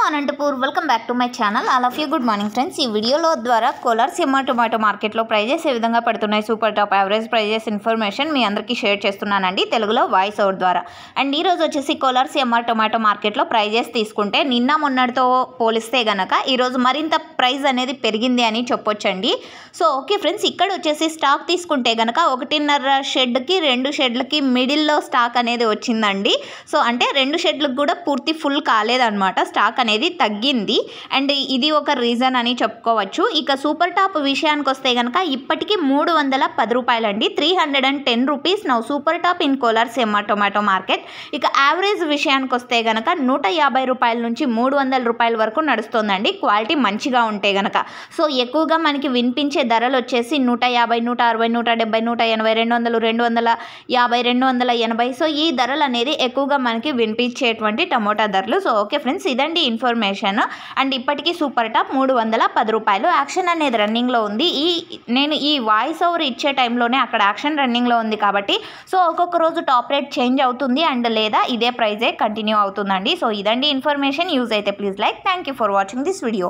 Anantapur welcome back to my channel. All of you good morning friends. ఈ వీడియోలో ద్వారా కోలాసీమ tomato మార్కెట్లో ప్రైజెస్ ఏ విధంగా పడుతున్నాయి, super top average prices information మీ అందరికీ షేర్ చేస్తున్నానండి తెలుగులో వాయిస్ ఓవర్ ద్వారా. అండ్ ఈరోజు వచ్చేసి కోలాసీమ టొమాటో మార్కెట్లో ప్రైజెస్ తీసుకుంటే నిన్న మొన్నటితో పోలిస్తే గనక ఈరోజు మరింత ప్రైస్ అనేది పెరిగింది అని చెప్పొచ్చండి. సో ఓకే ఫ్రెండ్స్, ఇక్కడ వచ్చేసి స్టాక్ తీసుకుంటే గనక 1.5 షెడ్కి 2 షెడ్లకి మిడిల్లో స్టాక్ అనేది వచ్చిందండి. సో అంటే 2 షెడ్లకు కూడా పూర్తి ఫుల్ కాలేదన్నమాట, స్టాక్ అనేది తగ్గింది. అండ్ ఇది ఒక రీజన్ అని చెప్పుకోవచ్చు. ఇక సూపర్ టాప్ విషయానికి వస్తే కనుక ఇప్పటికీ 310 రూపాయలండి, 310 rupees now super top in కోలాసీమ టొమాటో మార్కెట్. ఇక యావరేజ్ విషయానికి వస్తే కనుక 150 రూపాయల నుంచి 300 రూపాయల వరకు నడుస్తుందండి, క్వాలిటీ మంచిగా ఉంటే గనక. సో ఎక్కువగా మనకి వినిపించే ధరలు వచ్చేసి 150, 160, 170, 180, 200, 250, 280. సో ఈ ధరలు అనేది ఎక్కువగా మనకి వినిపించేటువంటి టమోటా ధరలు. సో ఓకే ఫ్రెండ్స్, ఇదండి ఇన్ఫర్మేషన్. అండ్ ఇప్పటికీ సూపర్ టాప్ 310 రూపాయలు. యాక్షన్ అనేది రన్నింగ్లో ఉంది. నేను ఈ వాయిస్ ఓవర్ ఇచ్చే టైంలోనే అక్కడ యాక్షన్ రన్నింగ్లో ఉంది కాబట్టి సో ఒక్కొక్క రోజు టాప్ రేట్ చేంజ్ అవుతుంది అండ్ లేదా ఇదే ప్రైజే కంటిన్యూ అవుతుందండి. సో ఇదండి ఇన్ఫర్మేషన్. యూజ్ అయితే please like. Thank you for watching this video.